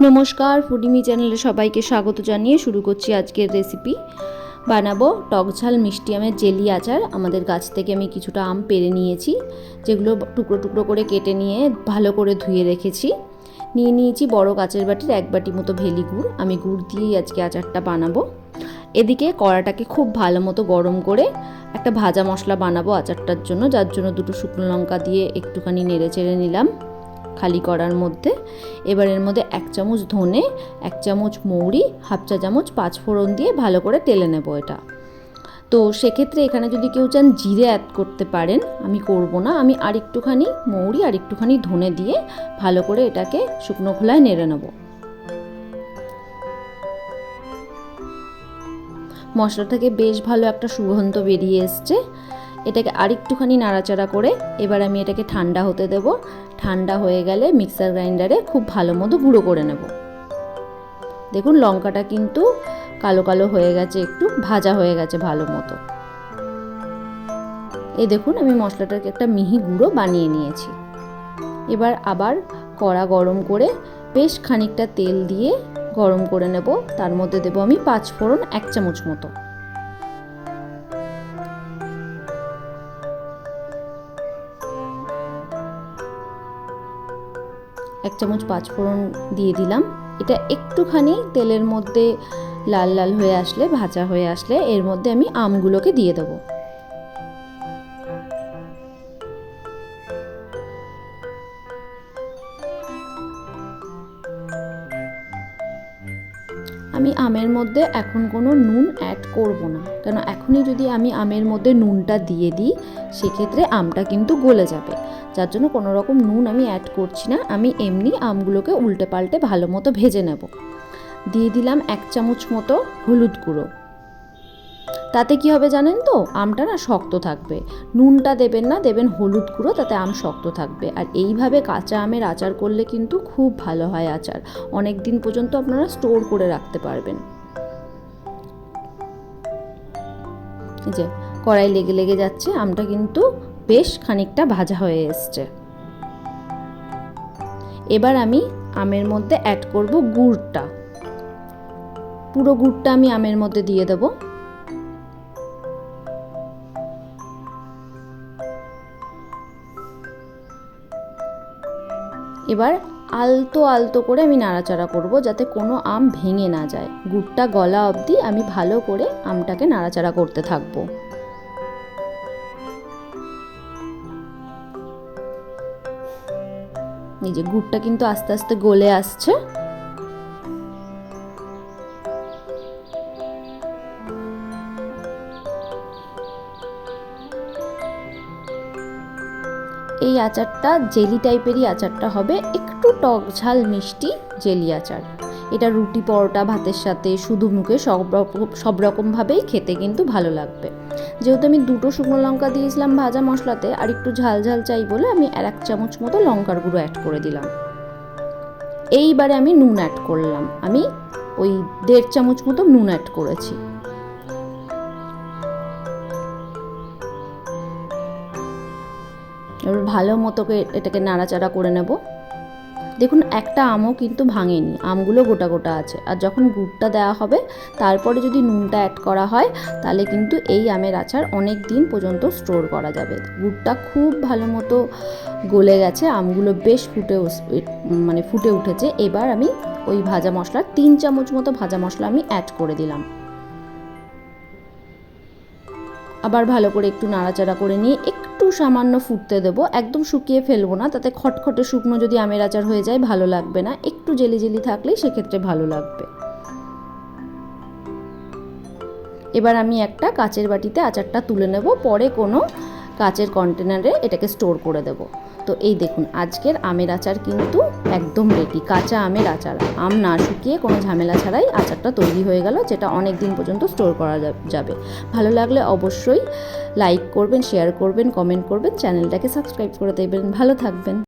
নমস্কার, ফুডিমি চ্যানেলে সবাইকে স্বাগত জানিয়ে শুরু করছি আজকের রেসিপি। বানাবো টকঝাল মিষ্টি আমের জেলি আচার। আমাদের গাছ থেকে আমি কিছুটা আম পেড়ে নিয়েছি, যেগুলো টুকরো টুকরো করে কেটে নিয়ে ভালো করে ধুয়ে রেখেছি। নিয়ে নিয়েছি বড় কাচের বাটির 1 বাটি মতো ভেলি গুড়। আমি গুড় দিয়েই আজকে আচারটা বানাবো। এদিকে কড়াটাকে খুব ভালো মতো গরম করে একটা ভাজা মশলা বানাবো আচারটার জন্য, যার জন্য 2 শুকনো লঙ্কা দিয়ে একটুখানি নেড়ে চেড়ে নিলাম খালি কড়ার মধ্যে। এবার এর মধ্যে 1 চামচ ধনে, 1 চামচ মৌরি, হাফ চা চামচ পাঁচফোড়ন দিয়ে ভালো করে টেলে নেব এটা। তো সেক্ষেত্রে এখানে যদি কেউ চান জিরে অ্যাড করতে পারেন, আমি করব না। আমি আর একটুখানি মৌরি আর একটুখানি ধনে দিয়ে ভালো করে এটাকে শুকনো খোলায় নেড়ে নেব। মশলা থেকে বেশ ভালো একটা সুগন্ধ বেরিয়ে এসছে। এটাকে আরেকটুখানি নাড়াচাড়া করে এবার আমি এটাকে ঠান্ডা হতে দেব। ঠান্ডা হয়ে গেলে মিক্সার গ্রাইন্ডারে খুব ভালো মতো গুঁড়ো করে নেব। দেখুন লঙ্কাটা কিন্তু কালো কালো হয়ে গেছে, একটু ভাজা হয়ে গেছে ভালো মতো। এই দেখুন আমি মশলাটাকে একটা মিহি গুঁড়ো বানিয়ে নিয়েছি। এবার আবার কড়া গরম করে বেশ খানিকটা তেল দিয়ে গরম করে নেব। তার মধ্যে দেব আমি পাঁচফোড়ন 1 চামচ মতো। এক চামচ পাঁচফোড়ন দিয়ে দিলাম। এটা একটুখানি তেলের মধ্যে লাল লাল হয়ে আসলে, ভাজা হয়ে আসলে এর মধ্যে আমি আমগুলোকে দিয়ে দেবো। আমি আমের মধ্যে এখন কোনো নুন অ্যাড করব না, কেন এখনই যদি আমি আমের মধ্যে নুনটা দিয়ে দিই সেক্ষেত্রে আমটা কিন্তু গলে যাবে। যার জন্য কোনো রকম নুন আমি অ্যাড করছি না। আমি এমনি আমগুলোকে উল্টে পাল্টে ভালো মতো ভেজে নেব। দিয়ে দিলাম 1 চামচ মতো হলুদ গুঁড়ো। তাতে কি হবে জানেন তো, আমটা না শক্ত থাকবে। নুনটা দেবেন না, দেবেন হলুদ গুঁড়ো, তাতে আম শক্ত থাকবে। আর এইভাবে কাঁচা আমের আচার করলে কিন্তু খুব ভালো হয় আচার। অনেক দিন পর্যন্ত আপনারা স্টোর করে রাখতে পারবেন। এই যে কড়াই লেগে লেগে যাচ্ছে, আমটা কিন্তু বেশ খানিকটা ভাজা হয়ে এসছে। এবার আমি আমের মধ্যে অ্যাড করব গুড়টা। পুরো গুড়টা আমি আমের মধ্যে দিয়ে দেবো। এবার আলতো আলতো করে আমি নাড়াচাড়া করব, যাতে কোনো আম ভেঙে না যায়। গুড়টা গলা অবধি আমি ভালো করে আমটাকে নাড়াচাড়া করতে থাকবো। এই যে গুড়টা কিন্তু আস্তে আস্তে গলে আসছে। এই আচারটা জেলি টাইপেরই আচারটা হবে, একটু টক ঝাল মিষ্টি জেলি আচার। এটা রুটি, পরোটা, ভাতের সাথে, শুধু মুখে সব রকমভাবেই খেতে কিন্তু ভালো লাগবে। যেহেতু আমি 2 শুকনো লঙ্কা দিয়েছিলাম ভাজা মশলাতে, আর একটু ঝাল ঝাল চাই বলে আমি আর 1 চামচ মতো লঙ্কার গুঁড়ো অ্যাড করে দিলাম। এইবারে আমি নুন অ্যাড করলাম। আমি ওই 1.5 চামচ মতো নুন অ্যাড করেছি। এবার ভালো মতো এটাকে নাড়াচাড়া করে নেব। দেখুন একটা আমও কিন্তু ভাঙেনি, আমগুলো গোটা গোটা আছে। আর যখন গুড়টা দেওয়া হবে তারপরে যদি নুনটা অ্যাড করা হয় তাহলে কিন্তু এই আমের আচার অনেক দিন পর্যন্ত স্টোর করা যাবে। গুড়টা খুব ভালো মতো গলে গেছে, আমগুলো বেশ ফুটে উঠেছে। এবার আমি ওই ভাজা মশলা 3 চামচ মতো ভাজা মশলা আমি অ্যাড করে দিলাম। আবার ভালো করে একটু নাড়াচাড়া করে নিয়ে একটু সামান্য ফুটতে দেবো। একদম শুকিয়ে ফেলবো না, তাতে খটখটে শুকনো যদি আমের আচার হয়ে যায় ভালো লাগবে না। একটু জেলি জেলি থাকলেই সেক্ষেত্রে ভালো লাগবে। এবার আমি একটা কাচের বাটিতে আচারটা তুলে নেব, পরে কোনো কাচের কন্টেনারে এটাকে স্টোর করে দেব। তো এই দেখুন আজকের আমের আচার কিন্তু একদম রেডি। কাঁচা আমের আচার, আম না শুকিয়ে কোনো ঝামেলা ছাড়াই আচারটা তৈরি হয়ে গেল, যেটা অনেক দিন পর্যন্ত স্টোর করা যাবে। ভালো লাগলে অবশ্যই লাইক করবেন, শেয়ার করবেন, কমেন্ট করবেন, চ্যানেলটাকে সাবস্ক্রাইব করে দেবেন। ভালো থাকবেন।